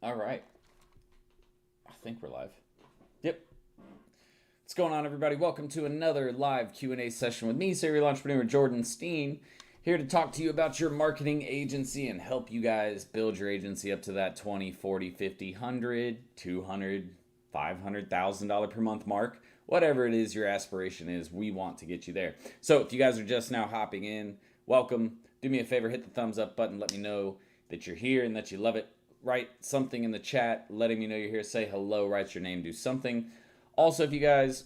All right. I think we're live. Yep. What's going on, everybody? Welcome to another live Q&A session with me, serial entrepreneur Jordan Steen, here to talk to you about your marketing agency and help you guys build your agency up to that 20, 40, 50, 100, 200, $500,000 per month mark. Whatever it is your aspiration is, we want to get you there. So if you guys are just now hopping in, welcome. Do me a favor, hit the thumbs up button. Let me know that you're here and that you love it. Write something in the chat letting me know you're here. Say hello, write your name, do something. Also, if you guys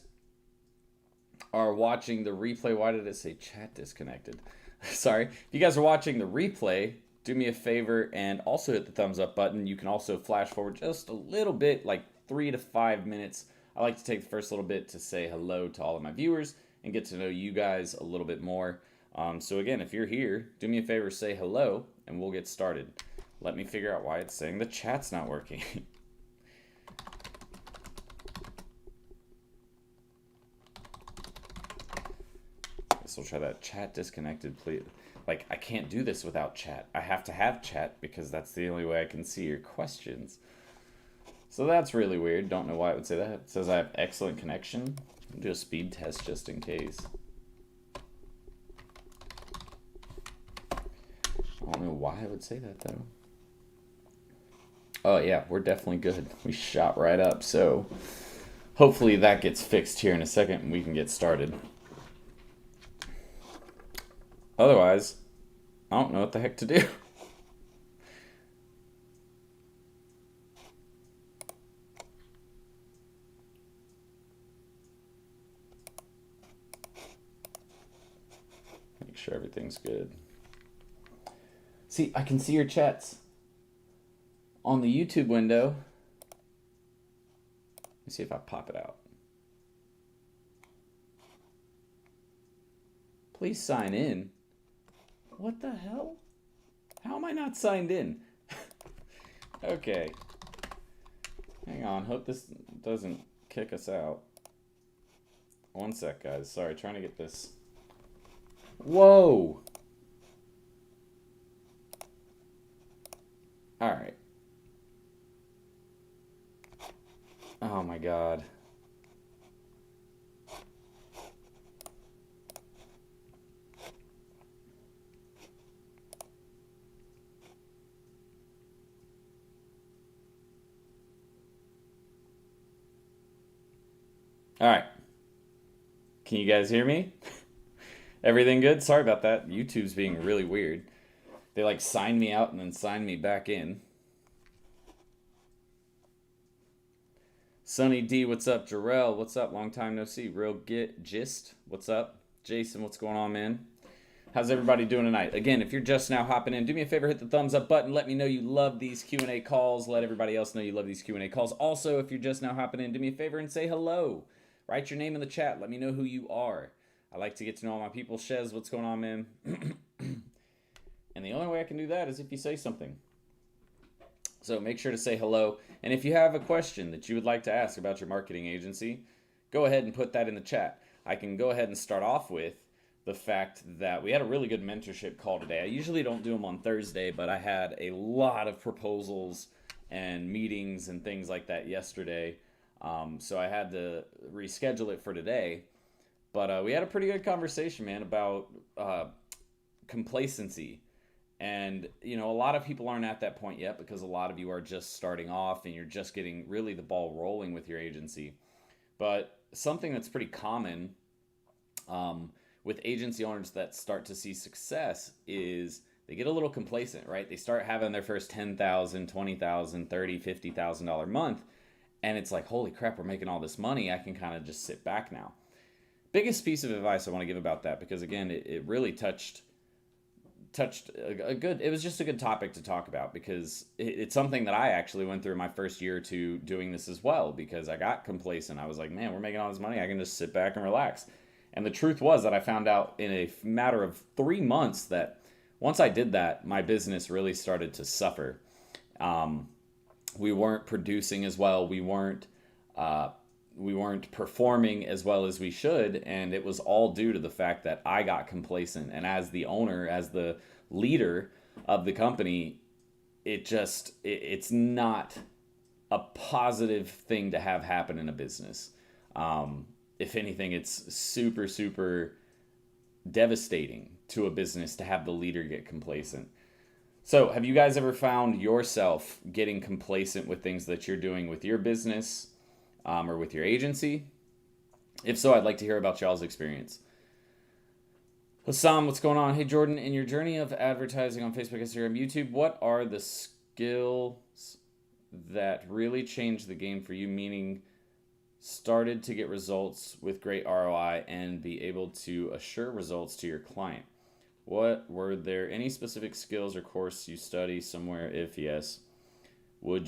are watching the replay, why did it say chat disconnected? Sorry. If you guys are watching the replay, do me a favor and also hit the thumbs up button. You can also flash forward just a little bit, like 3 to 5 minutes. I like to take the first little bit to say hello to all of my viewers and get to know you guys a little bit more. So again, if you're here, do me a favor, say hello, and we'll get started. Let me figure out why it's saying the chat's not working. Guess we'll try that. Chat disconnected, please. Like, I can't do this without chat. I have to have chat because that's the only way I can see your questions. So that's really weird. Don't know why it would say that. It says I have excellent connection. I'll do a speed test just in case. I don't know why I would say that though. Oh yeah, we're definitely good. We shot right up. So hopefully that gets fixed here in a second and we can get started. Otherwise, I don't know what the heck to do. Make sure everything's good. See, I can see your chats on the YouTube window. Let me see if I pop it out. Please sign in. What the hell? How am I not signed in? Okay. Hang on. Hope this doesn't kick us out. One sec, guys. Sorry, trying to get this. Whoa! Alright. Oh my god. Alright. Can you guys hear me? Everything good? Sorry about that. YouTube's being really weird. They like signed me out and then signed me back in. Sunny D, what's up? Jarrell, what's up? Long time no see. Real Gist, what's up? Jason, what's going on, man? How's everybody doing tonight? Again, if you're just now hopping in, do me a favor, hit the thumbs up button. Let me know you love these Q&A calls. Let everybody else know you love these Q&A calls. Also, if you're just now hopping in, do me a favor and say hello. Write your name in the chat. Let me know who you are. I like to get to know all my people. Shez, what's going on, man? And the only way I can do that is if you say something. So make sure to say hello. And if you have a question that you would like to ask about your marketing agency, go ahead and put that in the chat. I can go ahead and start off with the fact that we had a really good mentorship call today. I usually don't do them on Thursday, but I had a lot of proposals and meetings and things like that yesterday. So I had to reschedule it for today. But we had a pretty good conversation, man, about complacency. And, you know, a lot of people aren't at that point yet because a lot of you are just starting off and you're just getting really the ball rolling with your agency. But something that's pretty common with agency owners that start to see success is they get a little complacent, right? They start having their first $10,000, $20,000, $30,000, $50,000 month. And it's like, holy crap, we're making all this money. I can kind of just sit back now. Biggest piece of advice I want to give about that, because again, it really touched a good, it was just a good topic to talk about, because it's something that I actually went through my first year or two doing this as well, because I got complacent. I was like, man, we're making all this money. I can just sit back and relax. And the truth was that I found out in a matter of 3 months that once I did that, my business really started to suffer. We weren't producing as well. We weren't performing as well as we should, and it was all due to the fact that I got complacent. And as the owner, as the leader of the company, it's not a positive thing to have happen in a business. If anything, it's super, super devastating to a business to have the leader get complacent. So, have you guys ever found yourself getting complacent with things that you're doing with your business or with your agency? If so, I'd like to hear about y'all's experience. Hassam, what's going on? Hey, Jordan, in your journey of advertising on Facebook, Instagram, YouTube, what are the skills that really changed the game for you, meaning started to get results with great ROI and be able to assure results to your client? What were there any specific skills or course you study somewhere? If yes, what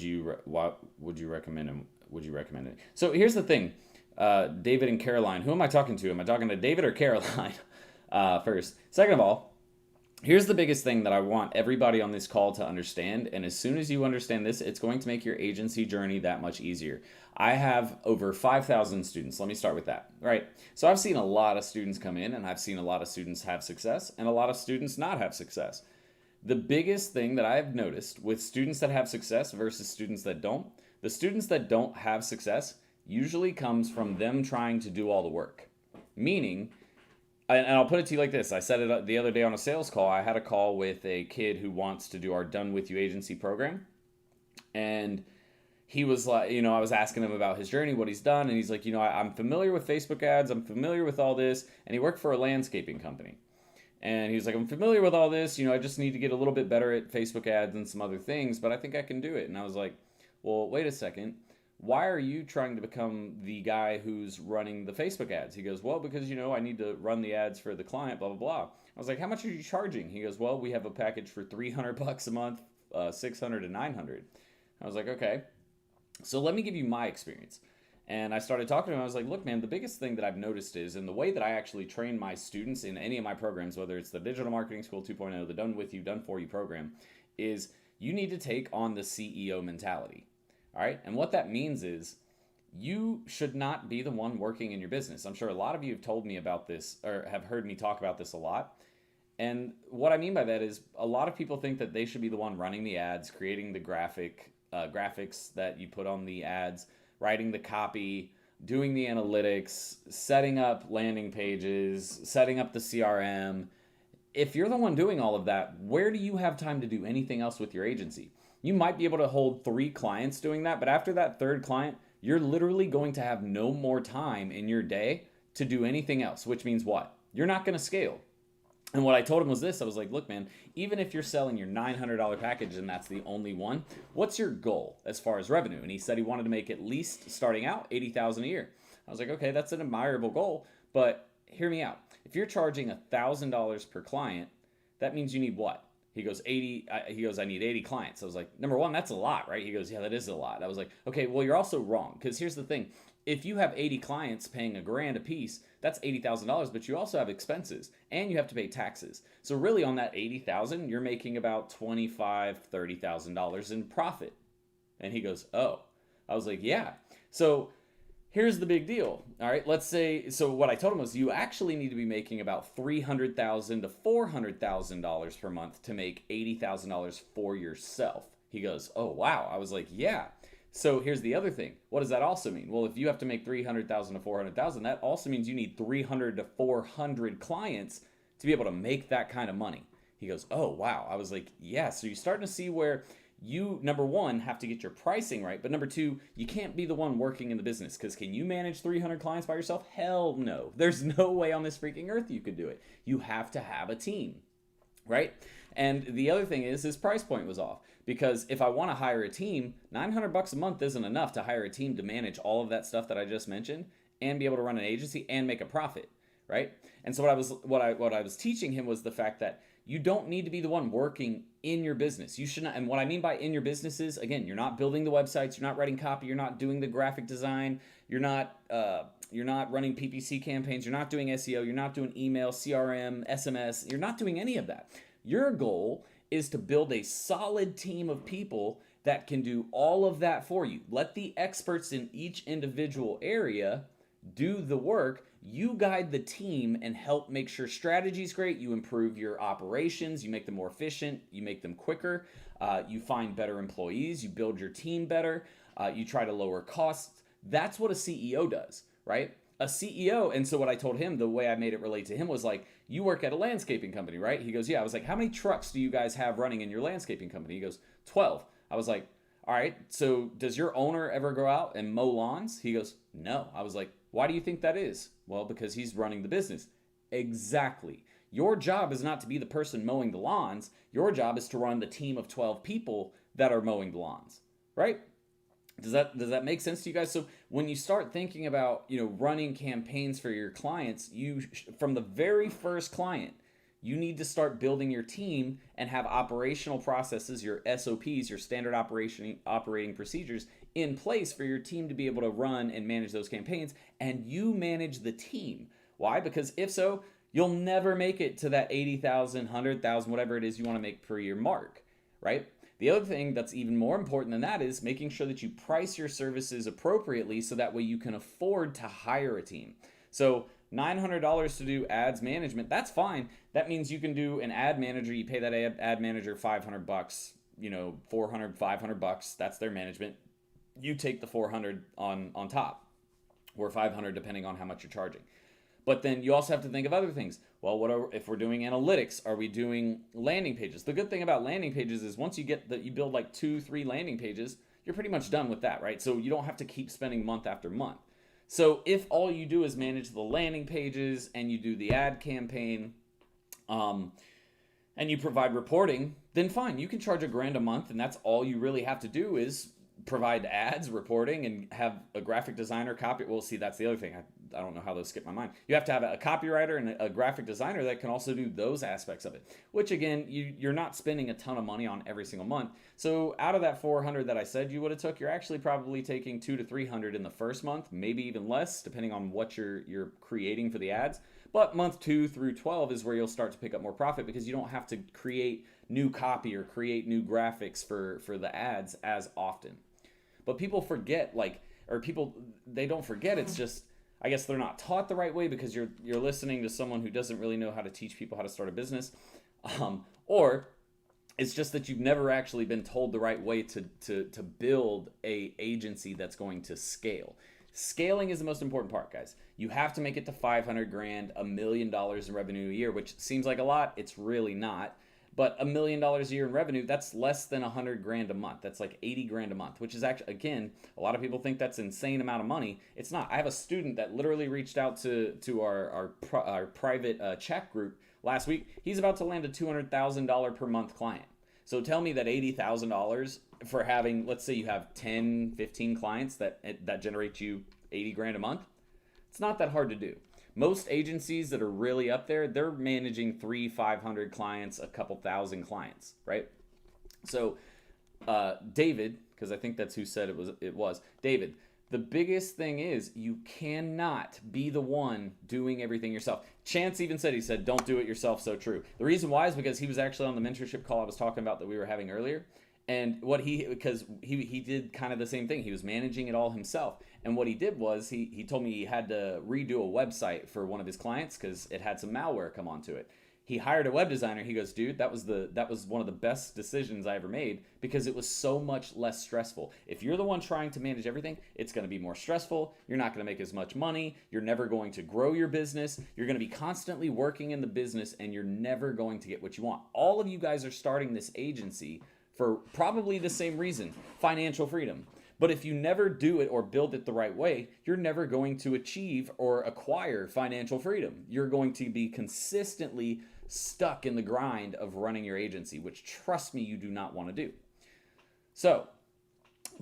would you recommend them? Would you recommend it? So here's the thing, David and Caroline. Who am I talking to? Am I talking to David or Caroline? First. Second of all, here's the biggest thing that I want everybody on this call to understand. And as soon as you understand this, it's going to make your agency journey that much easier. I have over 5,000 students. Let me start with that, right? So I've seen a lot of students come in, and I've seen a lot of students have success and a lot of students not have success. The biggest thing that I've noticed with students that have success versus students that don't, the students that don't have success usually comes from them trying to do all the work. Meaning, and I'll put it to you like this. I said it the other day on a sales call. I had a call with a kid who wants to do our Done With You agency program. And he was like, I was asking him about his journey, what he's done. And he's like, I'm familiar with Facebook ads. I'm familiar with all this. And he worked for a landscaping company. And he was like, I'm familiar with all this. I just need to get a little bit better at Facebook ads and some other things, but I think I can do it. And I was like, well, wait a second. Why are you trying to become the guy who's running the Facebook ads? He goes, well, because, I need to run the ads for the client, blah, blah, blah. I was like, how much are you charging? He goes, well, we have a package for $300 a month, 600 and 900. I was like, okay, so let me give you my experience. And I started talking to him. I was like, look, man, the biggest thing that I've noticed is in the way that I actually train my students in any of my programs, whether it's the Digital Marketing School 2.0, the Done With You, Done For You program, is you need to take on the CEO mentality. All right. And what that means is you should not be the one working in your business. I'm sure a lot of you have told me about this or have heard me talk about this a lot. And what I mean by that is a lot of people think that they should be the one running the ads, creating the graphics that you put on the ads, writing the copy, doing the analytics, setting up landing pages, setting up the CRM. If you're the one doing all of that, where do you have time to do anything else with your agency? You might be able to hold 3 clients doing that, but after that 3rd client, you're literally going to have no more time in your day to do anything else, which means what? You're not going to scale. And what I told him was this. I was like, look, man, even if you're selling your $900 package and that's the only one, what's your goal as far as revenue? And he said he wanted to make at least, starting out, $80,000 a year. I was like, okay, that's an admirable goal, but hear me out. If you're charging $1,000 per client, that means you need what? He goes, 80. He goes, I need 80 clients. I was like, number one, that's a lot, right? He goes, yeah, that is a lot. I was like, okay, well, you're also wrong. Because here's the thing. If you have 80 clients paying $1,000 a piece, that's $80,000, but you also have expenses and you have to pay taxes. So really on that 80,000, you're making about $25,000, $30,000 in profit. And he goes, oh. I was like, yeah. So here's the big deal. All right, let's say, so what I told him was you actually need to be making about $300,000 to $400,000 per month to make $80,000 for yourself. He goes, oh, wow. I was like, yeah. So here's the other thing. What does that also mean? Well, if you have to make $300,000 to $400,000, that also means you need 300 to 400 clients to be able to make that kind of money. He goes, oh, wow. I was like, yeah. So you're starting to see where you, number one, have to get your pricing right. But number two, you can't be the one working in the business, because can you manage 300 clients by yourself? Hell no. There's no way on this freaking earth you could do it. You have to have a team, right? And the other thing is his price point was off, because if I want to hire a team, $900 a month isn't enough to hire a team to manage all of that stuff that I just mentioned and be able to run an agency and make a profit, right? And so what I was teaching him was the fact that you don't need to be the one working in your business. You should not. And what I mean by in your business is, again, you're not building the websites, you're not writing copy, you're not doing the graphic design, you're not running PPC campaigns, you're not doing SEO, you're not doing email, CRM, SMS, you're not doing any of that. Your goal is to build a solid team of people that can do all of that for you. Let the experts in each individual area do the work. You guide the team and help make sure strategy's great. You improve your operations. You make them more efficient. You make them quicker. you find better employees, you build your team better, you try to lower costs. That's what a CEO does, right? A CEO, and so what I told him, the way I made it relate to him was like, you work at a landscaping company, right? He goes, yeah. I was like, how many trucks do you guys have running in your landscaping company? He goes, 12. I was like, all right, so does your owner ever go out and mow lawns? He goes, no. I was like, why do you think that is? Well, because he's running the business. Exactly. Your job is not to be the person mowing the lawns. Your job is to run the team of 12 people that are mowing the lawns, right? Does that make sense to you guys? So when you start thinking about, running campaigns for your clients, from the very first client, you need to start building your team and have operational processes, your SOPs, your standard operating procedures in place for your team to be able to run and manage those campaigns, and you manage the team. Why? Because if so, you'll never make it to that 80,000, 100,000, whatever it is you want to make per year mark, right? The other thing that's even more important than that is making sure that you price your services appropriately so that way you can afford to hire a team. So $900 to do ads management, that's fine. That means you can do an ad manager, you pay that ad manager $500, $400, $500, that's their management. You take the $400 on top, or $500 depending on how much you're charging. But then you also have to think of other things. Well, if we're doing analytics? Are we doing landing pages? The good thing about landing pages is once you build like 2-3 landing pages, you're pretty much done with that, right? So you don't have to keep spending month after month. So if all you do is manage the landing pages and you do the ad campaign, and you provide reporting, then fine, you can charge $1,000 a month, and that's all you really have to do is provide ads, reporting, and have a graphic designer copy. Well, see, that's the other thing. I don't know how those skip my mind. You have to have a copywriter and a graphic designer that can also do those aspects of it, which again, you're not spending a ton of money on every single month. So out of that $400 that I said you would have took, you're actually probably taking $200 to $300 in the first month, maybe even less, depending on what you're creating for the ads. But month 2 through 12 is where you'll start to pick up more profit because you don't have to create new copy or create new graphics for the ads as often. But people forget, they don't forget. It's just, I guess they're not taught the right way because you're listening to someone who doesn't really know how to teach people how to start a business, or it's just that you've never actually been told the right way to build a agency that's going to scale. Scaling is the most important part, guys. You have to make it to $500,000, $1 million in revenue a year, which seems like a lot. It's really not. But $1 million a year in revenue, that's less than $100,000 a month. That's like $80,000 a month, which is actually, again, a lot of people think that's an insane amount of money. It's not. I have a student that literally reached out to our private chat group last week. He's about to land a $200,000 per month client. So tell me that $80,000 for having, let's say you have 10, 15 clients that generate you $80,000 a month. It's not that hard to do. Most agencies that are really up there, they're managing 300-500 clients, a couple thousand clients, right? So David, because I think that's who said it was David. The biggest thing is you cannot be the one doing everything yourself. Chance even said, don't do it yourself. So true. The reason why is because he was actually on the mentorship call I was talking about that we were having earlier. And because he did kind of the same thing. He was managing it all himself. And what he did was he told me he had to redo a website for one of his clients because it had some malware come onto it. He hired a web designer. He goes, dude, that was one of the best decisions I ever made because it was so much less stressful. If you're the one trying to manage everything, it's going to be more stressful. You're not going to make as much money. You're never going to grow your business. You're going to be constantly working in the business and you're never going to get what you want. All of you guys are starting this agency for probably the same reason, financial freedom. But if you never do it or build it the right way, you're never going to achieve or acquire financial freedom. You're going to be consistently stuck in the grind of running your agency, which, trust me, you do not want to do. So,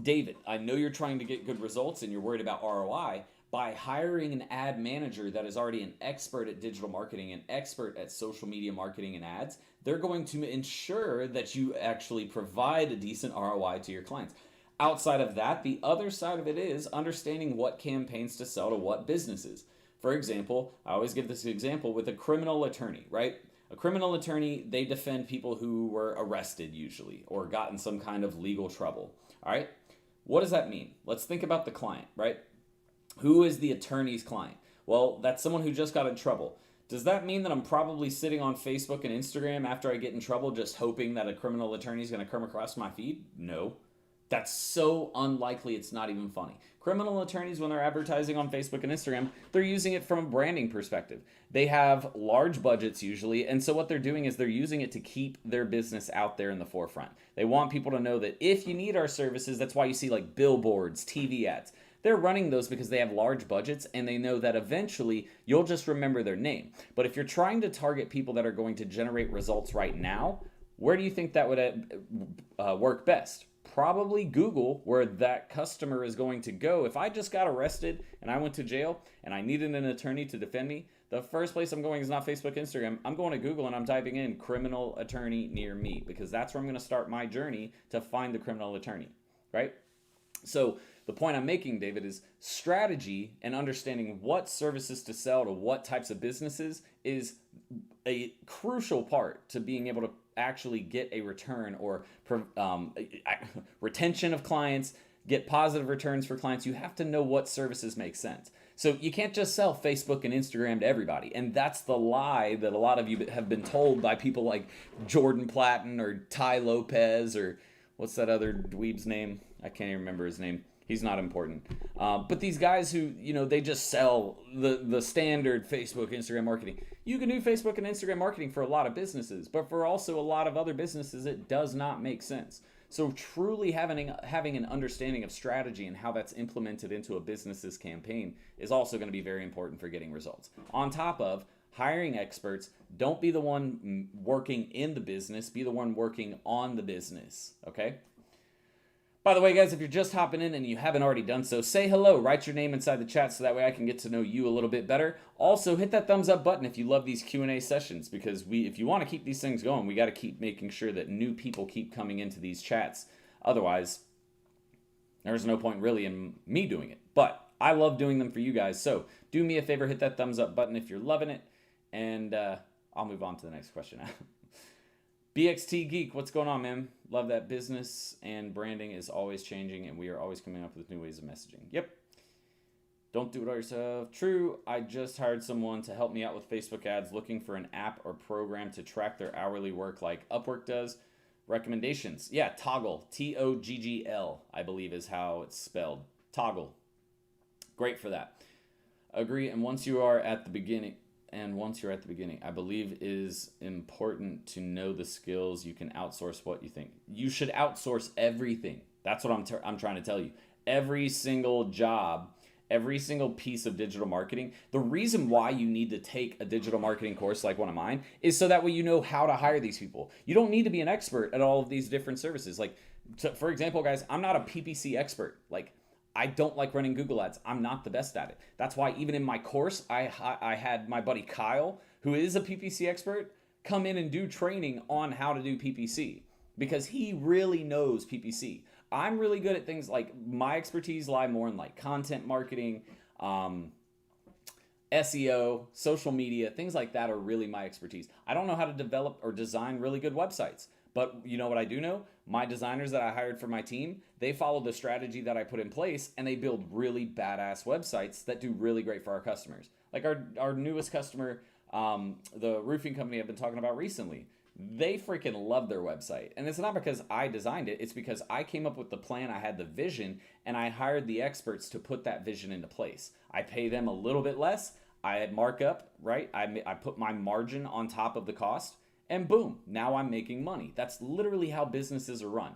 David, I know you're trying to get good results and you're worried about ROI. By hiring an ad manager that is already an expert at digital marketing, an expert at social media marketing and ads, they're going to ensure that you actually provide a decent ROI to your clients. Outside of that, the other side of it is understanding what campaigns to sell to what businesses. For example, I always give this example with a criminal attorney, right? A criminal attorney, they defend people who were arrested usually or got in some kind of legal trouble, all right? What does that mean? Let's think about the client, right? Who is the attorney's client? Well, that's someone who just got in trouble. Does that mean that I'm probably sitting on Facebook and Instagram after I get in trouble just hoping that a criminal attorney is going to come across my feed? No. That's so unlikely it's not even funny. Criminal attorneys, when they're advertising on Facebook and Instagram, they're using it from a branding perspective. They have large budgets usually, and so what they're doing is they're using it to keep their business out there in the forefront. They want people to know that if you need our services, that's why you see like billboards, TV ads. They're running those because they have large budgets and they know that eventually you'll just remember their name. But if you're trying to target people that are going to generate results right now, where do you think that would work best? Probably Google, where that customer is going to go. If I just got arrested and I went to jail and I needed an attorney to defend me, the first place I'm going is not Facebook, Instagram. I'm going to Google and I'm typing in criminal attorney near me because that's where I'm going to start my journey to find the criminal attorney, right? So the point I'm making, David, is strategy and understanding what services to sell to what types of businesses is a crucial part to being able to actually get a return or retention of clients, get positive returns for clients. You have to know what services make sense. So you can't just sell Facebook and Instagram to everybody. And that's the lie that a lot of you have been told by people like Jordan Platten or Ty Lopez or what's that other dweeb's name? I can't even remember his name. He's not important. But these guys who, they just sell the standard Facebook, Instagram marketing. You can do Facebook and Instagram marketing for a lot of businesses, but for also a lot of other businesses, it does not make sense. So truly having an understanding of strategy and how that's implemented into a business's campaign is also going to be very important for getting results. On top of hiring experts, don't be the one working in the business, be the one working on the business, okay? By the way, guys, if you're just hopping in and you haven't already done so, say hello, write your name inside the chat so that way I can get to know you a little bit better. Also, hit that thumbs up button if you love these Q&A sessions because if you want to keep these things going, we got to keep making sure that new people keep coming into these chats. Otherwise, there's no point really in me doing it. But I love doing them for you guys. So do me a favor, hit that thumbs up button if you're loving it. And I'll move on to the next question now. BXT Geek, what's going on, man? Love that business and branding is always changing and we are always coming up with new ways of messaging. Yep. Don't do it all yourself. True, I just hired someone to help me out with Facebook ads looking for an app or program to track their hourly work like Upwork does. Recommendations. Yeah, Toggle. T-O-G-G-L, I believe is how it's spelled. Toggle. Great for that. Agree, and once you're at the beginning, I believe it is important to know the skills. You can outsource what you think. You should outsource everything. That's what I'm trying to tell you. Every single job, every single piece of digital marketing. The reason why you need to take a digital marketing course like one of mine is so that way you know how to hire these people. You don't need to be an expert at all of these different services. For example, guys, I'm not a PPC expert. I don't like running Google ads. I'm not the best at it. That's why even in my course, I had my buddy Kyle, who is a PPC expert, come in and do training on how to do PPC because he really knows PPC. I'm really good at things like my expertise lie more in content marketing, SEO, social media, things like that are really my expertise. I don't know how to develop or design really good websites. But you know what I do know? My designers that I hired for my team, they follow the strategy that I put in place and they build really badass websites that do really great for our customers. Like our newest customer, the roofing company I've been talking about recently, they freaking love their website. And it's not because I designed it, it's because I came up with the plan, I had the vision, and I hired the experts to put that vision into place. I pay them a little bit less, I mark up, right? I put my margin on top of the cost. And boom, now I'm making money. That's literally how businesses are run.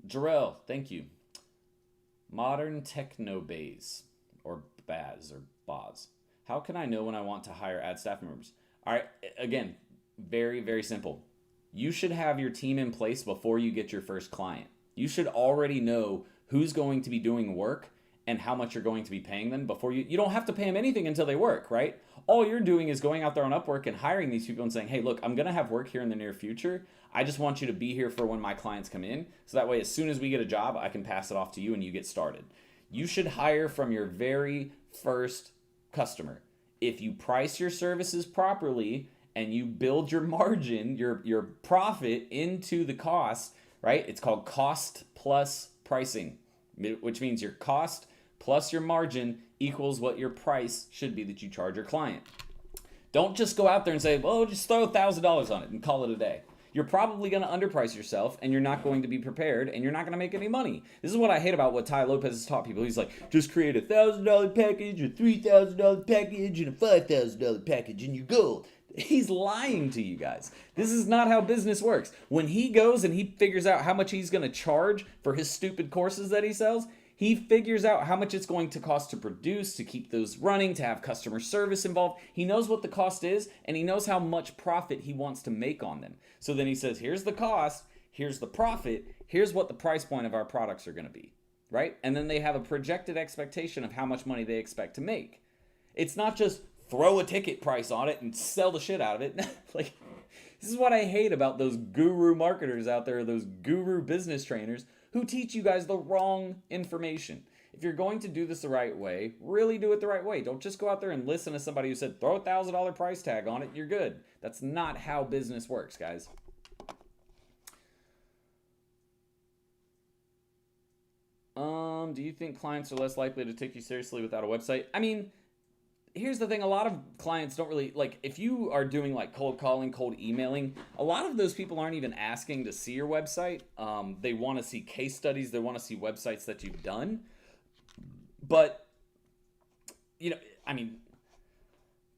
Jarrell, thank you. Modern techno bays or baz or baz. How can I know when I want to hire ad staff members? All right, again, very, very simple. You should have your team in place before you get your first client. You should already know who's going to be doing work and how much you're going to be paying them before you don't have to pay them anything until they work, right? All you're doing is going out there on Upwork and hiring these people and saying, hey, look, I'm going to have work here in the near future. I just want you to be here for when my clients come in. So that way, as soon as we get a job, I can pass it off to you and you get started. You should hire from your very first customer. If you price your services properly and you build your margin, your profit into the cost, right? It's called cost plus pricing, which means your cost plus your margin equals what your price should be that you charge your client. Don't just go out there and say, well, just throw $1,000 on it and call it a day. You're probably going to underprice yourself, and you're not going to be prepared, and you're not going to make any money. This is what I hate about what Ty Lopez has taught people. He's like, just create a $1,000 package, a $3,000 package, and a $5,000 package, and you're gold. He's lying to you guys. This is not how business works. When he goes and he figures out how much he's going to charge for his stupid courses that he sells, he figures out how much it's going to cost to produce, to keep those running, to have customer service involved. He knows what the cost is, and he knows how much profit he wants to make on them. So then he says, here's the cost, here's the profit, here's what the price point of our products are going to be, right? And then they have a projected expectation of how much money they expect to make. It's not just throw a ticket price on it and sell the shit out of it. Like, this is what I hate about those guru marketers out there, those guru business trainers who teach you guys the wrong information. If you're going to do this the right way, really do it the right way. Don't just go out there and listen to somebody who said, throw a $1,000 price tag on it, you're good. That's not how business works, guys. Do you think clients are less likely to take you seriously without a website? I mean, here's the thing. A lot of clients don't really, like, if you are doing like cold calling, cold emailing, a lot of those people aren't even asking to see your website. They want to see case studies. They want to see websites that you've done. But, you know, I mean,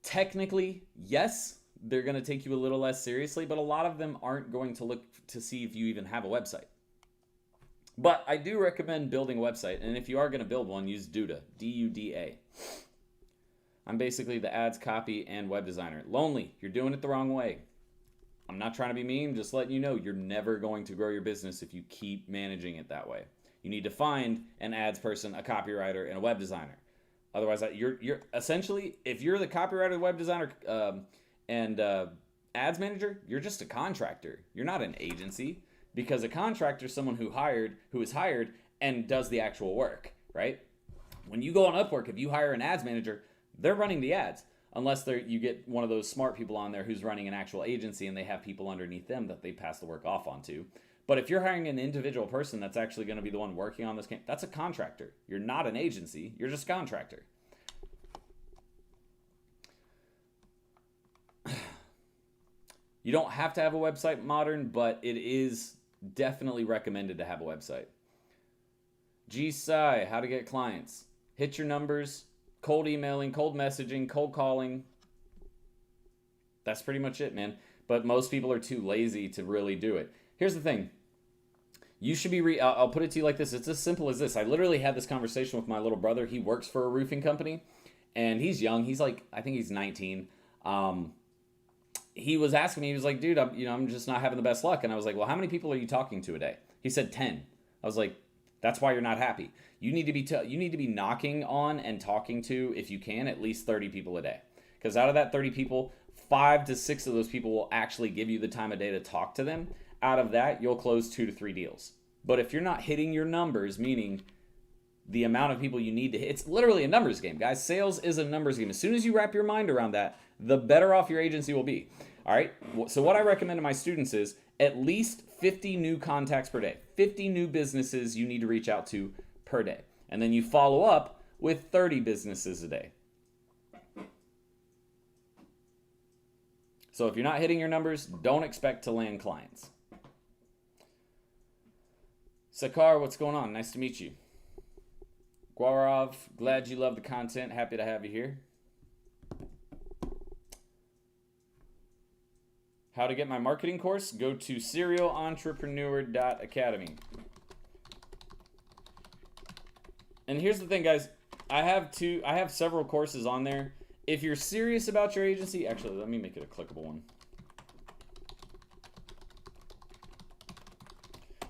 technically, yes, they're going to take you a little less seriously, but a lot of them aren't going to look to see if you even have a website. But I do recommend building a website. And if you are going to build one, use Duda, D-U-D-A. I'm basically the ads, copy, and web designer. Lonely, you're doing it the wrong way. I'm not trying to be mean, just letting you know you're never going to grow your business if you keep managing it that way. You need to find an ads person, a copywriter, and a web designer. Otherwise, you're essentially, if you're the copywriter, web designer, and ads manager, you're just a contractor. You're not an agency, because a contractor is someone who is hired and does the actual work, right? When you go on Upwork, if you hire an ads manager, they're running the ads, unless you get one of those smart people on there who's running an actual agency and they have people underneath them that they pass the work off onto. But if you're hiring an individual person that's actually going to be the one working on this, that's a contractor. You're not an agency. You're just a contractor. You don't have to have a website, Modern, but it is definitely recommended to have a website. G-Sci, how to get clients. Hit your numbers. Cold emailing, cold messaging, cold calling. That's pretty much it, man. But most people are too lazy to really do it. Here's the thing. You should be, I'll put it to you like this. It's as simple as this. I literally had this conversation with my little brother. He works for a roofing company, and he's young. He's like, I think he's 19. He was asking me, he was like, dude, I'm just not having the best luck. And I was like, well, how many people are you talking to a day? He said 10. I was like, that's why you're not happy. You need to be knocking on and talking to, if you can, at least 30 people a day. Because out of that 30 people, 5 to 6 of those people will actually give you the time of day to talk to them. Out of that, you'll close 2 to 3 deals. But if you're not hitting your numbers, meaning the amount of people you need to hit, it's literally a numbers game, guys. Sales is a numbers game. As soon as you wrap your mind around that, the better off your agency will be. All right. So what I recommend to my students is at least 50 new contacts per day, 50 new businesses you need to reach out to per day. And then you follow up with 30 businesses a day. So if you're not hitting your numbers, don't expect to land clients. Sakar, what's going on? Nice to meet you. Gaurav, glad you love the content. Happy to have you here. How to get my marketing course? Go to serialentrepreneur.academy. And here's the thing, guys. I have several courses on there. If you're serious about your agency, actually, let me make it a clickable one.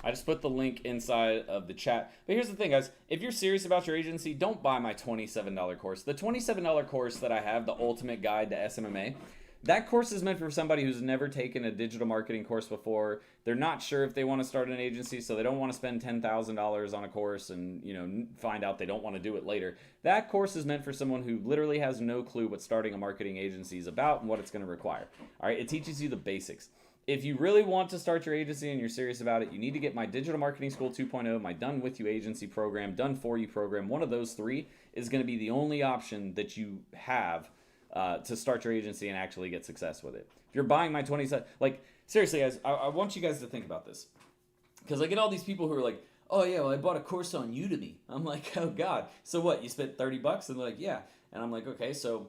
I just put the link inside of the chat. But here's the thing, guys. If you're serious about your agency, don't buy my $27 course. The $27 course that I have, the Ultimate Guide to SMMA, that course is meant for somebody who's never taken a digital marketing course before. They're not sure if they want to start an agency, so they don't want to spend $10,000 on a course and find out they don't want to do it later. That course is meant for someone who literally has no clue what starting a marketing agency is about and what it's going to require. All right, it teaches you the basics. if you really want to start your agency and you're serious about it, you need to get my Digital Marketing School 2.0, my Done With You agency program, Done For You program. One of those three is going to be the only option that you have to start your agency and actually get success with it. If you're buying my 20, like seriously guys, I want you guys to think about this. Because I get all these people who are like, oh yeah, well I bought a course on Udemy. I'm like, oh God. So what, you spent $30? And they're like, yeah. And I'm like, okay, so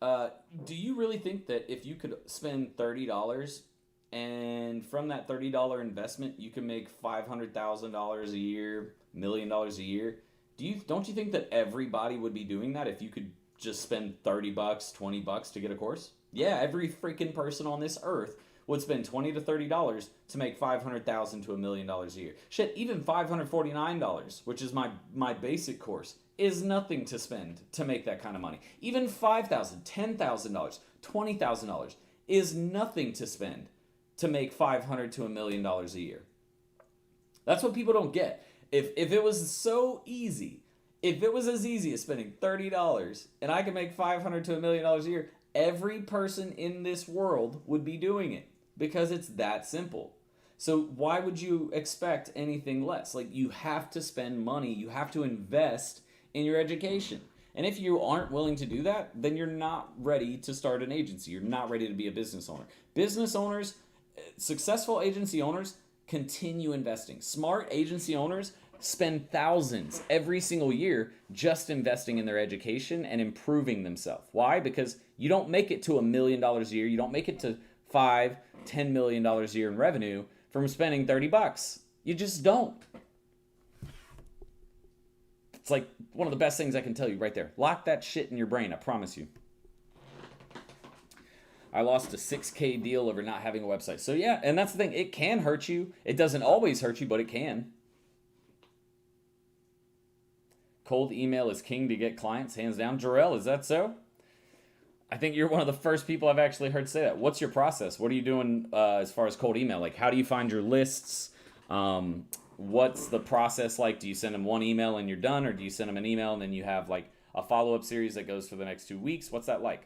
do you really think that if you could spend $30 and from that $30 investment you can make $500,000 a year, $1 million a year? Don't you think that everybody would be doing that if you could just spend $30, $20 to get a course? Yeah, every freaking person on this earth would spend $20 to $30 to make $500,000 to $1 million a year. Shit, even $549, which is my basic course, is nothing to spend to make that kind of money. Even $5,000, $10,000, $20,000 is nothing to spend to make $500 to $1 million a year. That's what people don't get. If it was so easy, if it was as easy as spending $30 and I could make $500 to $1 million a year, every person in this world would be doing it because it's that simple. So why would you expect anything less? Like, you have to spend money, you have to invest in your education. And if you aren't willing to do that, then you're not ready to start an agency. You're not ready to be a business owner. Business owners, successful agency owners, continue investing. Smart agency owners spend thousands every single year just investing in their education and improving themselves. Why? Because you don't make it to $1 million a year. You don't make it to $5-10 million a year in revenue from spending $30. You just don't. It's like one of the best things I can tell you right there. Lock that shit in your brain, I promise you. I lost a $6K deal over not having a website. So yeah, and that's the thing. It can hurt you. It doesn't always hurt you, but it can. Cold email is king to get clients, hands down. Jarrell, is that so? I think you're one of the first people I've actually heard say that. What's your process? What are you doing as far as cold email? Like, how do you find your lists? What's the process like? Do you send them one email and you're done? Or do you send them an email and then you have like a follow-up series that goes for the next 2 weeks? What's that like?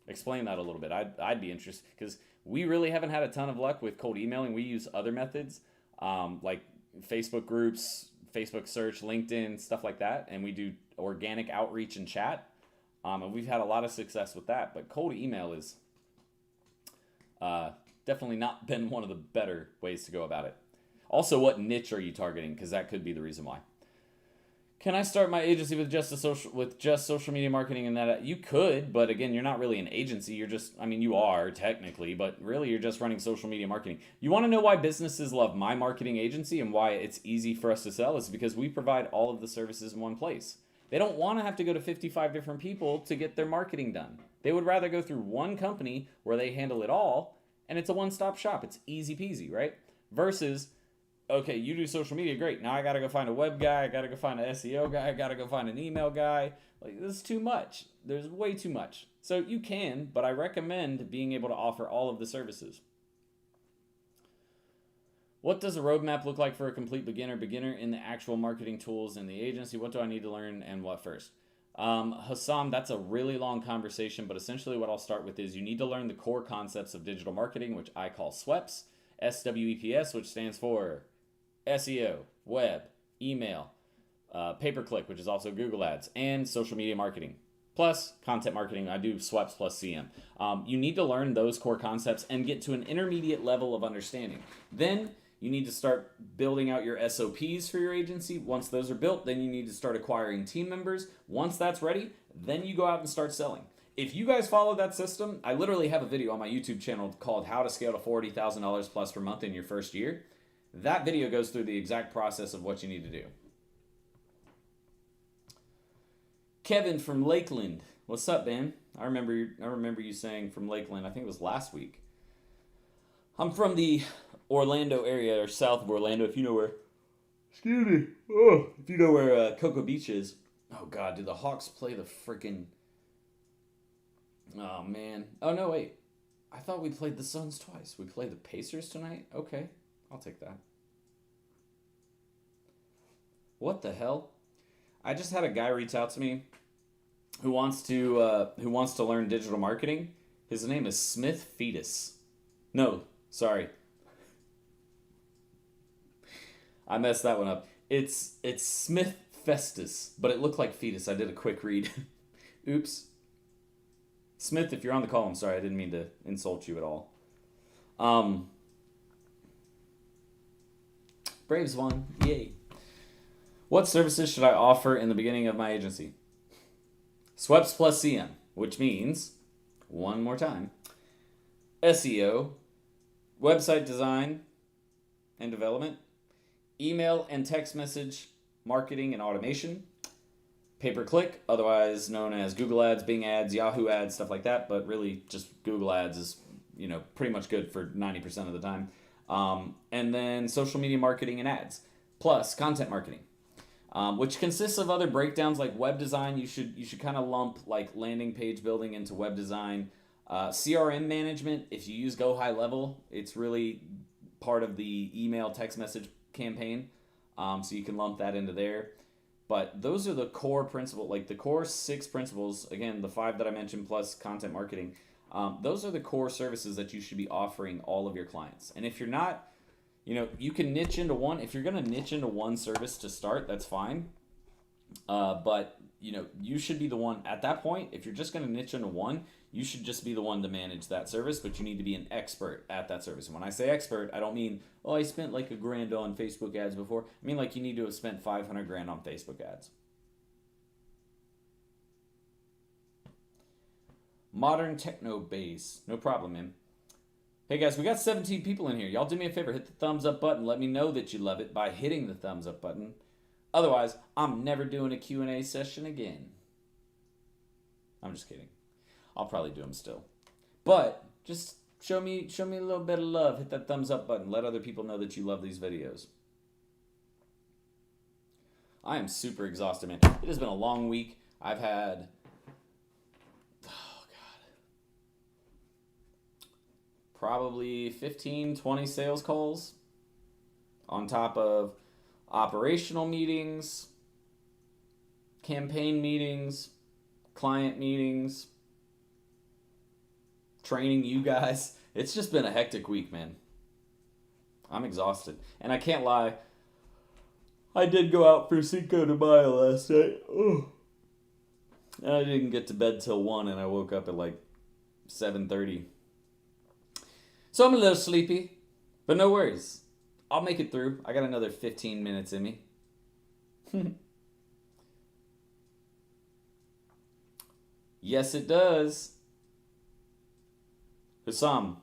Explain that a little bit. I'd be interested because we really haven't had a ton of luck with cold emailing. We use other methods like Facebook groups, Facebook search, LinkedIn, stuff like that. And we do organic outreach and chat. And we've had a lot of success with that. But cold email is definitely not been one of the better ways to go about it. Also, what niche are you targeting? Because that could be the reason why. Can I start my agency with just social media marketing and that? You could, but again, you're not really an agency. You're just, I mean, you are technically, but really you're just running social media marketing. You want to know why businesses love my marketing agency and why it's easy for us to sell? Is because we provide all of the services in one place. They don't want to have to go to 55 different people to get their marketing done. They would rather go through one company where they handle it all, and it's a one-stop shop. It's easy peasy, right? Versus, okay, you do social media, great. Now I got to go find a web guy. I got to go find an SEO guy. I got to go find an email guy. Like, this is too much. There's way too much. So you can, but I recommend being able to offer all of the services. What does a roadmap look like for a complete beginner in the actual marketing tools in the agency? What do I need to learn and what first? Hassam, that's a really long conversation, but essentially what I'll start with is you need to learn the core concepts of digital marketing, which I call SWEPs, SWEPS, which stands for SEO, web, email, pay-per-click, which is also Google Ads, and social media marketing. Plus content marketing, I do SWEPs plus CM. You need to learn those core concepts and get to an intermediate level of understanding. Then you need to start building out your SOPs for your agency. Once those are built, then you need to start acquiring team members. Once that's ready, then you go out and start selling. If you guys follow that system, I literally have a video on my YouTube channel called How to Scale to $40,000 plus per month in your first year. That video goes through the exact process of what you need to do. Kevin from Lakeland. What's up, man? I remember you saying from Lakeland. I think it was last week. I'm from the Orlando area, or south of Orlando, if you know where. Excuse me. Oh, if you know where Cocoa Beach is. Oh, God, did the Hawks play the freaking... Oh, man. Oh, no, wait. I thought we played the Suns twice. We played the Pacers tonight? Okay, I'll take that. What the hell? I just had a guy reach out to me who wants to learn digital marketing. His name is Smith Fetus. No, sorry. I messed that one up. It's Smith Festus, but it looked like fetus. I did a quick read. Oops. Smith, if you're on the call, I'm sorry. I didn't mean to insult you at all. Braves won. Yay. What services should I offer in the beginning of my agency? Sweps plus CM, which means, one more time, SEO, website design and development, email and text message marketing and automation, pay-per-click, otherwise known as Google Ads, Bing Ads, Yahoo Ads, stuff like that, but really just Google Ads is, pretty much good for 90% of the time. And then social media marketing and ads, plus content marketing, which consists of other breakdowns like web design. You should kind of lump like landing page building into web design. CRM management, if you use Go High Level, it's really part of the email text message campaign. So you can lump that into there. But those are the core principles, like the core 6 principles, again, the 5 that I mentioned plus content marketing. Those are the core services that you should be offering all of your clients. And if you're not, you can niche into one. If you're going to niche into one service to start, that's fine. But, you should be the one at that point. If you're just going to niche into one, you should just be the one to manage that service, but you need to be an expert at that service. And when I say expert, I don't mean, I spent like $1,000 on Facebook ads before. I mean, like you need to have spent $500,000 on Facebook ads. Modern techno base. No problem, man. Hey guys, we got 17 people in here. Y'all do me a favor, hit the thumbs up button. Let me know that you love it by hitting the thumbs up button. Otherwise, I'm never doing a Q&A session again. I'm just kidding. I'll probably do them still. But just show me a little bit of love. Hit that thumbs up button. Let other people know that you love these videos. I am super exhausted, man. It has been a long week. I've had probably 15, 20 sales calls on top of operational meetings, campaign meetings, client meetings, training you guys. It's just been a hectic week, man. I'm exhausted. And I can't lie, I did go out for Cinco de Mayo last night. Oh. And I didn't get to bed till 1 and I woke up at like 7:30. So I'm a little sleepy, but no worries. I'll make it through. I got another 15 minutes in me. Yes, it does. Hussam,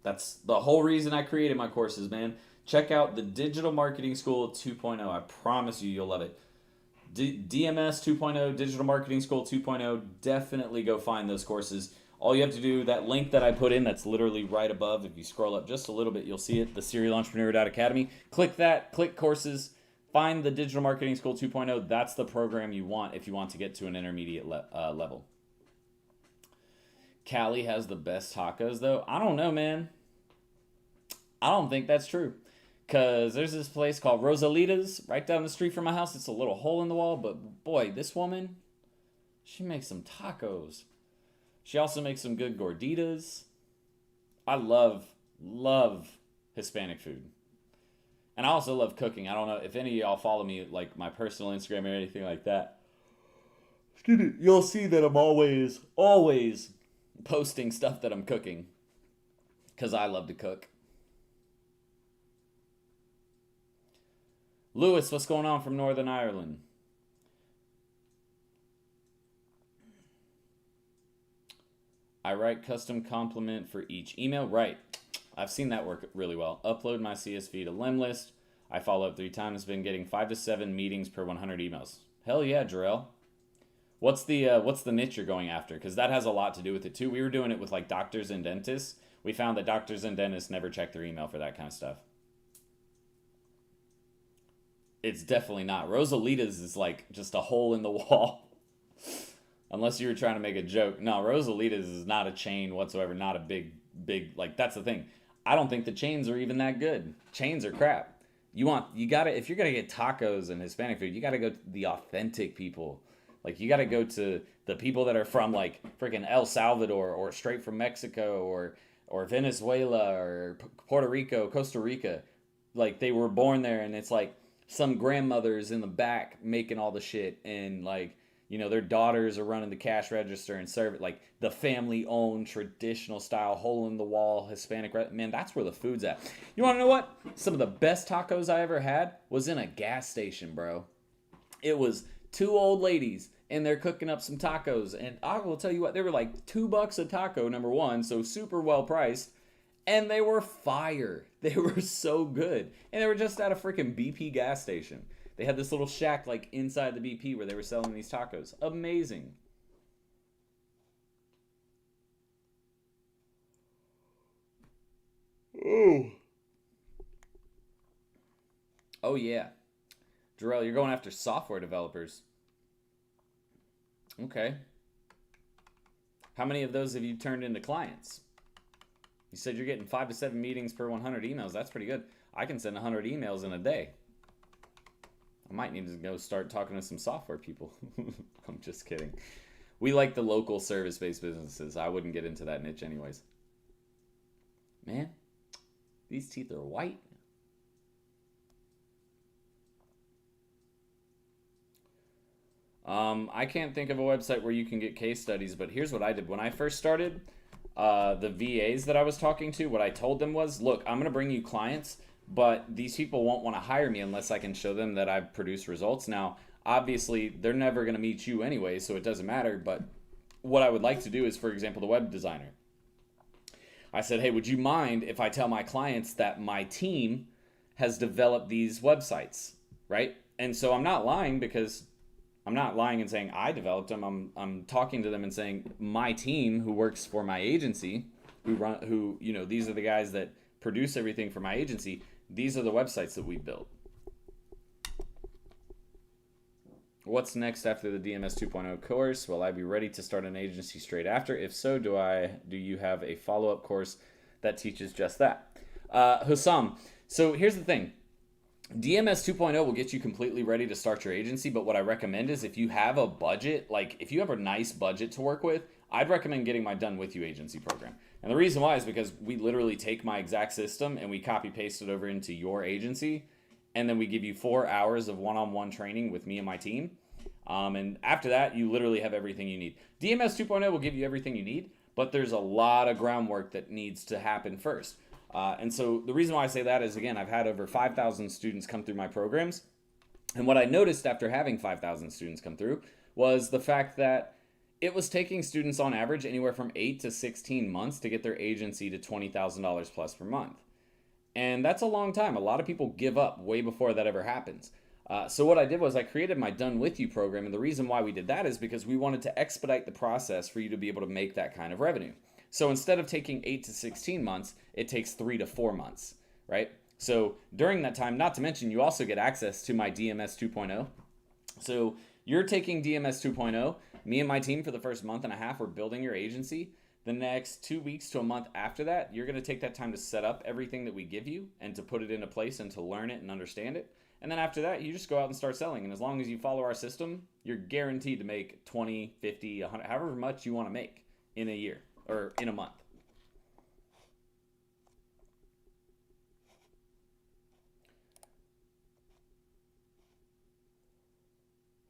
that's the whole reason I created my courses, man. Check out the Digital Marketing School 2.0. I promise you'll love it. DMS 2.0, Digital Marketing School 2.0. Definitely go find those courses. All you have to do, that link that I put in, that's literally right above. If you scroll up just a little bit, you'll see it, the SerialEntrepreneur.academy. Click that, click courses, find the Digital Marketing School 2.0. That's the program you want if you want to get to an intermediate level. Cali has the best tacos, though. I don't know, man. I don't think that's true. Because there's this place called Rosalita's right down the street from my house. It's a little hole in the wall, but boy, this woman, she makes some tacos. She also makes some good gorditas. I love Hispanic food. And I also love cooking. I don't know if any of y'all follow me, like my personal Instagram or anything like that. You'll see that I'm always posting stuff that I'm cooking. Because I love to cook. Lewis, what's going on from Northern Ireland? I write custom compliment for each email. Right. I've seen that work really well. Upload my CSV to Lemlist. I follow up 3 times. Been getting 5 to 7 meetings per 100 emails. Hell yeah, Jarrell. What's the niche you're going after? Because that has a lot to do with it too. We were doing it with like doctors and dentists. We found that doctors and dentists never check their email for that kind of stuff. It's definitely not. Rosalita's is like just a hole in the wall. Unless you were trying to make a joke. No, Rosalita's is not a chain whatsoever. Not a big, like, that's the thing. I don't think the chains are even that good. Chains are crap. If you're going to get tacos and Hispanic food, you got to go to the authentic people. Like, you got to go to the people that are from, like, freaking El Salvador or straight from Mexico or or Venezuela or Puerto Rico, Costa Rica. Like they were born there, and it's like some grandmothers in the back making all the shit, and like their daughters are running the cash register and serve it, like the family owned traditional style hole in the wall Hispanic. Man, that's where the food's at. You want to know what? Some of the best tacos I ever had was in a gas station, bro. It was two old ladies and they're cooking up some tacos, and I will tell you what, they were like $2 a taco, number one, so super well priced, and they were fire. They were so good, and they were just at a freaking BP gas station. They had this little shack like inside the BP where they were selling these tacos. Amazing. Oh. Oh yeah. Jarrell, you're going after software developers. Okay. How many of those have you turned into clients? You said you're getting 5 to 7 meetings per 100 emails. That's pretty good. I can send 100 emails in a day. I might need to go start talking to some software people. I'm just kidding. We like the local service-based businesses. I wouldn't get into that niche anyways. Man, these teeth are white. I can't think of a website where you can get case studies, but here's what I did. When I first started, the VAs that I was talking to, what I told them was, look, I'm going to bring you clients, but these people won't want to hire me unless I can show them that I've produced results. Now, obviously, they're never going to meet you anyway, so it doesn't matter, but what I would like to do is, for example, the web designer. I said, hey, would you mind if I tell my clients that my team has developed these websites, right? And so I'm not lying, because I'm not lying and saying I developed them. I'm talking to them and saying my team who works for my agency, these are the guys that produce everything for my agency. These are the websites that we built. What's next after the DMS 2.0 course? Will I be ready to start an agency straight after? If so, do you have a follow-up course that teaches just that? Hussam, so here's the thing. DMS 2.0 will get you completely ready to start your agency, but what I recommend is if you have a budget, like if you have a nice budget to work with, I'd recommend getting my Done With You agency program. And the reason why is because we literally take my exact system and we copy paste it over into your agency, and then we give you 4 hours of one-on-one training with me and my team. And after that, you literally have everything you need. DMS 2.0 will give you everything you need, but there's a lot of groundwork that needs to happen first. And so the reason why I say that is, again, I've had over 5,000 students come through my programs. And what I noticed after having 5,000 students come through was the fact that it was taking students on average anywhere from 8 to 16 months to get their agency to $20,000 plus per month. And that's a long time. A lot of people give up way before that ever happens. So what I did was I created my Done With You program. And the reason why we did that is because we wanted to expedite the process for you to be able to make that kind of revenue. So instead of taking 8 to 16 months, it takes 3 to 4 months, right? So during that time, not to mention, you also get access to my DMS 2.0. So you're taking DMS 2.0. Me and my team for the first month and a half, we're building your agency. The next 2 weeks to a month after that, you're going to take that time to set up everything that we give you and to put it into place and to learn it and understand it. And then after that, you just go out and start selling. And as long as you follow our system, you're guaranteed to make 20, 50, 100, however much you want to make in a year. Or in a month.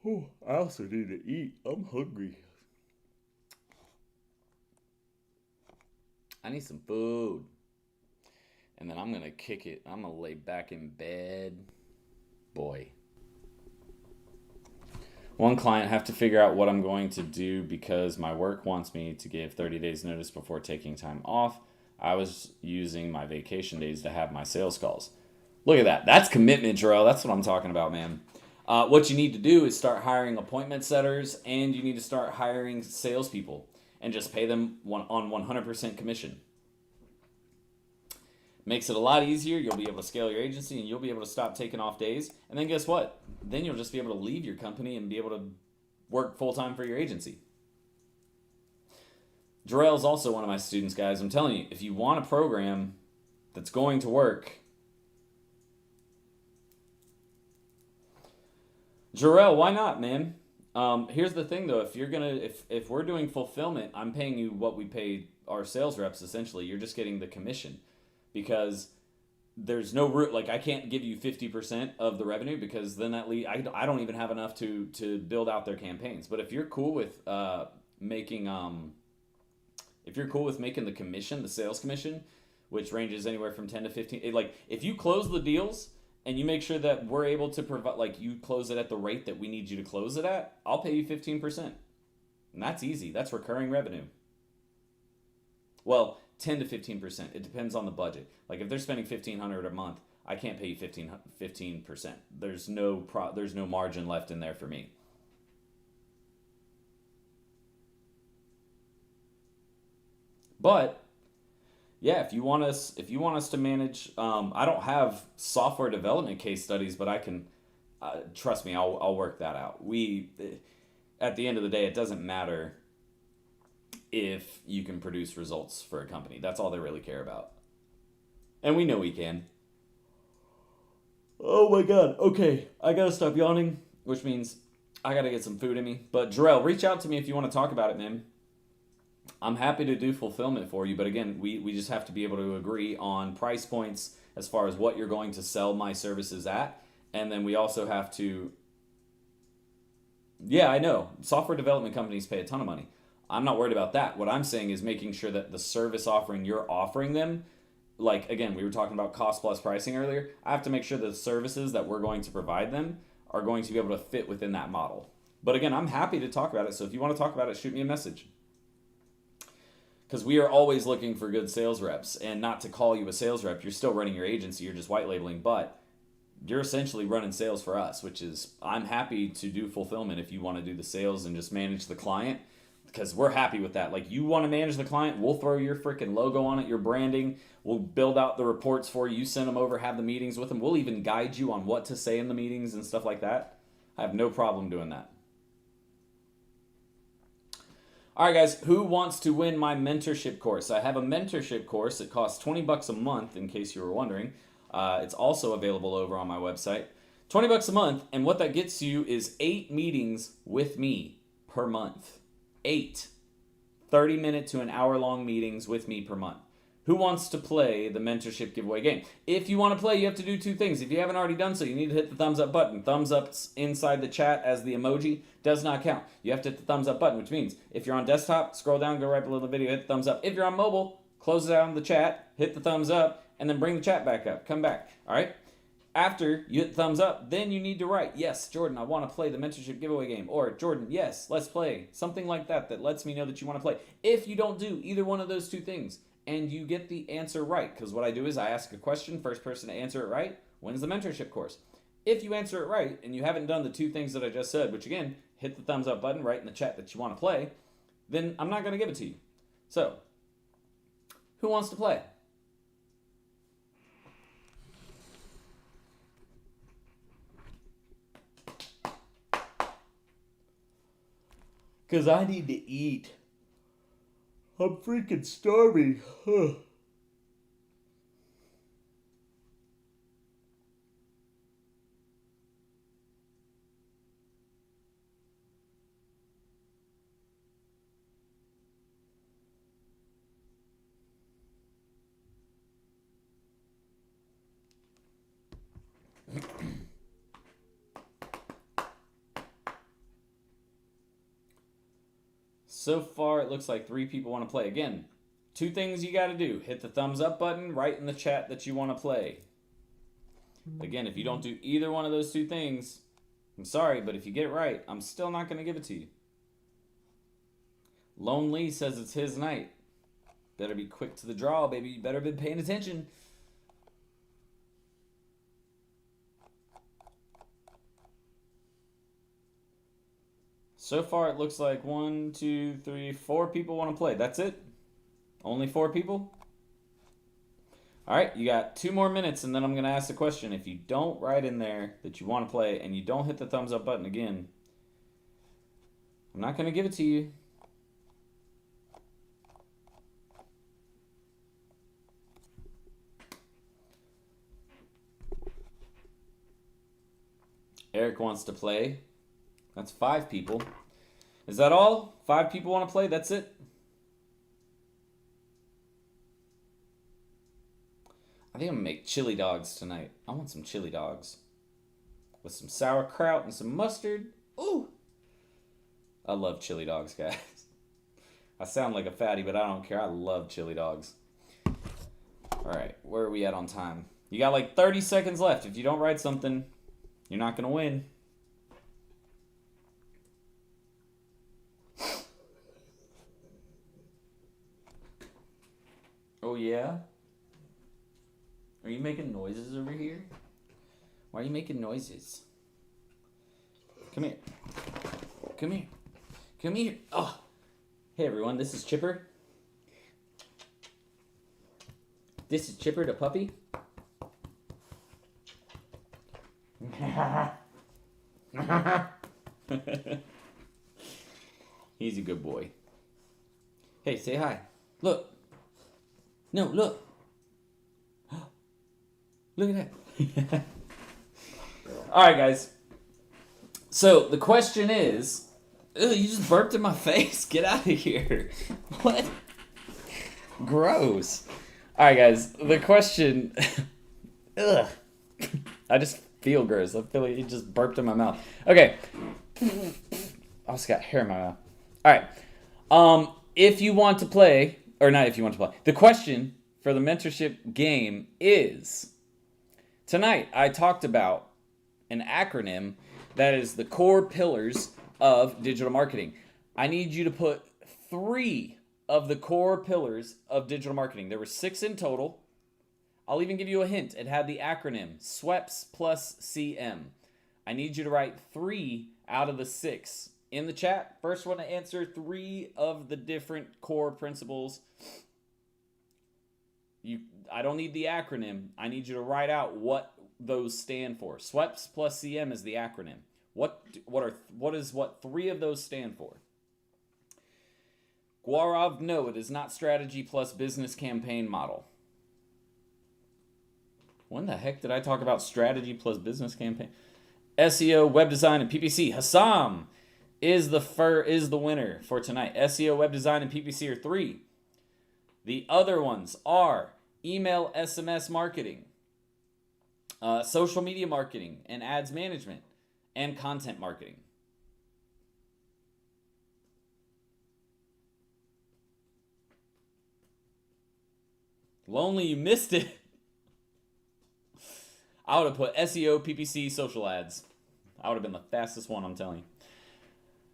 Oh, I also need to eat. I'm hungry. I need some food. And then I'm going to kick it. I'm going to lay back in bed. Boy. One client, have to figure out what I'm going to do because my work wants me to give 30 days notice before taking time off. I was using my vacation days to have my sales calls. Look at that. That's commitment, Jarrell. That's what I'm talking about, man. What you need to do is start hiring appointment setters, and you need to start hiring salespeople and just pay them on 100% commission. Makes it a lot easier. You'll be able to scale your agency, and you'll be able to stop taking off days. And then guess what? Then you'll just be able to leave your company and be able to work full-time for your agency. Jarrell's also one of my students, guys. I'm telling you, if you want a program that's going to work, Jarrell, why not, man? Here's the thing though, if we're doing fulfillment, I'm paying you what we pay our sales reps essentially. You're just getting the commission because there's no root, like I can't give you 50% of the revenue because then I don't even have enough to build out their campaigns. But if you're cool with making if you're cool with making the commission, the sales commission, which ranges anywhere from 10 to 15, like if you close the deals and you make sure that we're able to provide, like you close it at the rate that we need you to close it at, I'll pay you 15%. And that's easy. That's recurring revenue. Well, 10 to 15%. It depends on the budget. Like if they're spending $1,500 a month, I can't pay you 15%. There's no margin left in there for me. But yeah, if you want us to manage, I don't have software development case studies, but I can. Trust me, I'll work that out. At the end of the day, it doesn't matter if you can produce results for a company. That's all they really care about, and we know we can. Oh my god. Okay, I gotta stop yawning, which means I gotta get some food in me. But Jarrell, reach out to me if you want to talk about it, man. I'm happy to do fulfillment for you, but again, we just have to be able to agree on price points as far as what you're going to sell my services at. And then we also have to, yeah, I know. Software development companies pay a ton of money. I'm not worried about that. What I'm saying is making sure that the service offering you're offering them, like again, we were talking about cost plus pricing earlier. I have to make sure the services that we're going to provide them are going to be able to fit within that model. But again, I'm happy to talk about it. So if you want to talk about it, shoot me a message. Because we are always looking for good sales reps, and not to call you a sales rep, you're still running your agency, you're just white labeling, but you're essentially running sales for us, which is, I'm happy to do fulfillment if you want to do the sales and just manage the client, because we're happy with that. Like, you want to manage the client, we'll throw your freaking logo on it, your branding, we'll build out the reports for you, send them over, have the meetings with them, we'll even guide you on what to say in the meetings and stuff like that. I have no problem doing that. All right, guys, who wants to win my mentorship course? I have a mentorship course. It costs $20 a month, in case you were wondering. It's also available over on my website. $20 a month, and what that gets you is 8 meetings with me per month. 8 30-minute to an hour-long meetings with me per month. Who wants to play the mentorship giveaway game? If you want to play, you have to do 2 things. If you haven't already done so, you need to hit the thumbs up button. Thumbs up inside the chat as the emoji does not count. You have to hit the thumbs up button, which means if you're on desktop, scroll down, go right below the video, hit the thumbs up. If you're on mobile, close down the chat, hit the thumbs up, and then bring the chat back up. Come back, all right? After you hit the thumbs up, then you need to write, yes, Jordan, I want to play the mentorship giveaway game. Or, Jordan, yes, let's play. Something like that that lets me know that you want to play. If you don't do either one of those 2 things, and you get the answer right, because what I do is I ask a question, first person to answer it right wins the mentorship course. If you answer it right, and you haven't done the 2 things that I just said, which again, hit the thumbs up button, right in the chat that you want to play, then I'm not going to give it to you. So, who wants to play? Because I need to eat. I'm freaking starving. So far, it looks like 3 people want to play. Again, 2 things you got to do. Hit the thumbs up button, write in the chat that you want to play. Again, if you don't do either one of those 2 things, I'm sorry, but if you get it right, I'm still not going to give it to you. Lonely says it's his night. Better be quick to the draw, baby. You better be paying attention. So far, it looks like 1, 2, 3, 4 people want to play. That's it? Only 4 people? All right, you got 2 more minutes, and then I'm going to ask the question. If you don't write in there that you want to play and you don't hit the thumbs up button again, I'm not going to give it to you. Eric wants to play. That's 5 people. Is that all? 5 people want to play? That's it? I think I'm going to make chili dogs tonight. I want some chili dogs. With some sauerkraut and some mustard. Ooh! I love chili dogs, guys. I sound like a fatty, but I don't care. I love chili dogs. Alright, where are we at on time? You got like 30 seconds left. If you don't write something, you're not going to win. Oh, yeah? Are you making noises over here? Why are you making noises? Come here. Come here. Come here. Oh. Hey, everyone. This is Chipper. This is Chipper the puppy. He's a good boy. Hey, say hi. Look. No, look. Look at that. All right, guys. So the question is, you just burped in my face. Get out of here. What? Gross. All right, guys. The question. Ugh. I just feel gross. I feel like it just burped in my mouth. Okay. I also got hair in my mouth. All right. If you want to play, or not if you want to play, the question for the mentorship game is, tonight I talked about an acronym that is the core pillars of digital marketing. I need you to put 3 of the core pillars of digital marketing. There were 6 in total. I'll even give you a hint. It had the acronym SWEPS plus CM. I need you to write 3 out of the 6 in the chat. First one to answer 3 of the different core principles. I don't need the acronym. I need you to write out what those stand for. SWEPS plus CM is the acronym. What 3 of those stand for? Gaurav, no, it is not strategy plus business campaign model. When the heck did I talk about strategy plus business campaign? SEO, web design, and PPC. Hassam is the winner for tonight. SEO, web design, and PPC are 3. The other ones are email, SMS marketing, social media marketing, and ads management, and content marketing. Lonely, you missed it. I would have put SEO, PPC, social ads. I would have been the fastest one, I'm telling you.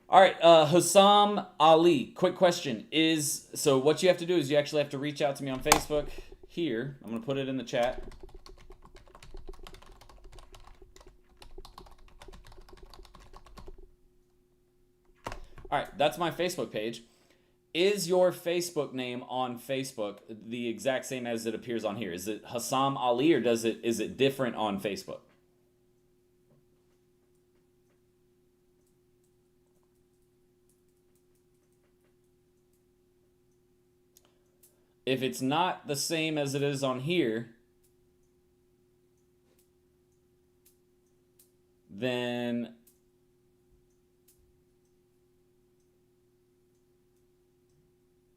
All right, Hussam Ali, quick question. So what you have to do is you actually have to reach out to me on Facebook here. I'm going to put it in the chat. All right, that's my Facebook page. Is your Facebook name on Facebook the exact same as it appears on here? Is it Hussam Ali, or is it different on Facebook? If it's not the same as it is on here, then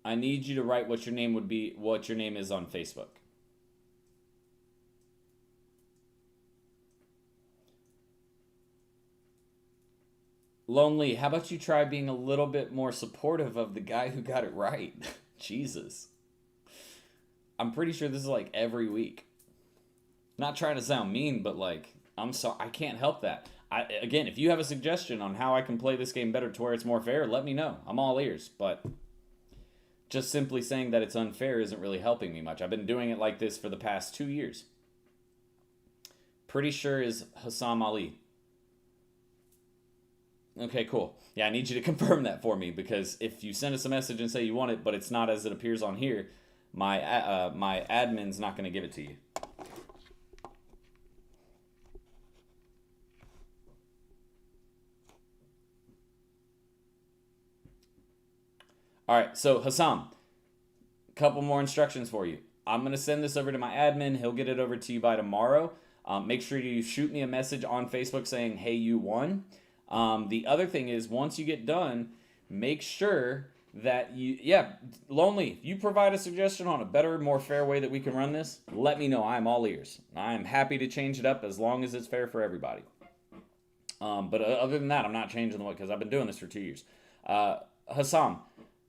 I need you to write what your name would be, what your name is on Facebook. Lonely, how about you try being a little bit more supportive of the guy who got it right? Jesus. I'm pretty sure this is like every week. Not trying to sound mean, but like, I'm sorry, I can't help that. Again, if you have a suggestion on how I can play this game better to where it's more fair, let me know. I'm all ears, but just simply saying that it's unfair isn't really helping me much. I've been doing it like this for the past 2 years. Pretty sure is Hussam Ali. Okay, cool. Yeah, I need you to confirm that for me, because if you send us a message and say you want it, but it's not as it appears on here, my admin's not going to give it to you. All right, so Hassam, a couple more instructions for you. I'm going to send this over to my admin. He'll get it over to you by tomorrow. Make sure you shoot me a message on Facebook saying, hey, you won. The other thing is, once you get done, make sure that Lonely, if you provide a suggestion on a better, more fair way that we can run this, let me know. I'm all ears. I'm happy to change it up as long as it's fair for everybody. But other than that, I'm not changing the way, because I've been doing this for 2 years. Hassam,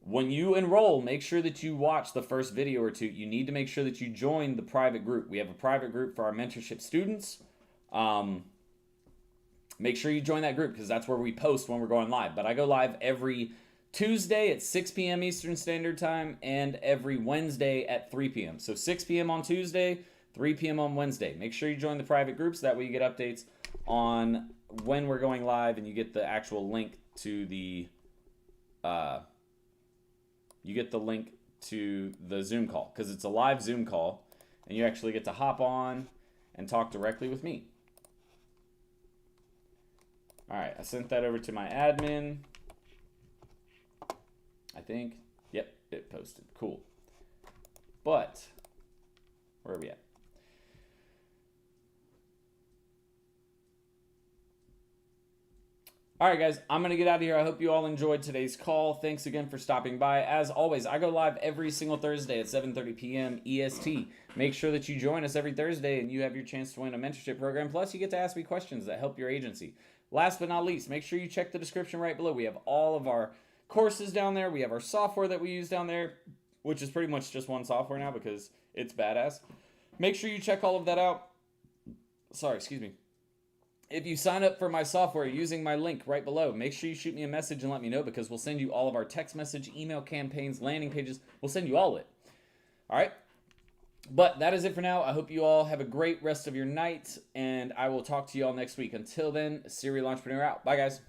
when you enroll, make sure that you watch the first video or two. You need to make sure that you join the private group. We have a private group for our mentorship students. Make sure you join that group, because that's where we post when we're going live. But I go live every Tuesday at 6 p.m. Eastern Standard Time and every Wednesday at 3 p.m. So 6 p.m. on Tuesday, 3 p.m. on Wednesday. Make sure you join the private groups. That way you get updates on when we're going live, and you get the actual link to the Zoom call, because it's a live Zoom call, and you actually get to hop on and talk directly with me. All right, I sent that over to my admin. I think. Yep, it posted. Cool. But where are we at? All right, guys, I'm going to get out of here. I hope you all enjoyed today's call. Thanks again for stopping by. As always, I go live every single Thursday at 7:30 p.m. EST. Make sure that you join us every Thursday, and you have your chance to win a mentorship program. Plus, you get to ask me questions that help your agency. Last but not least, make sure you check the description right below. We have all of our courses down there. We have our software that we use down there, which is pretty much just one software now because it's badass. Make sure you check all of that out. Sorry, excuse me. If you sign up for my software using my link right below, make sure you shoot me a message and let me know, because we'll send you all of our text message, email campaigns, landing pages. We'll send you all of it. All right? But that is it for now. I hope you all have a great rest of your night, and I will talk to you all next week. Until then, Serial Entrepreneur out. Bye, guys.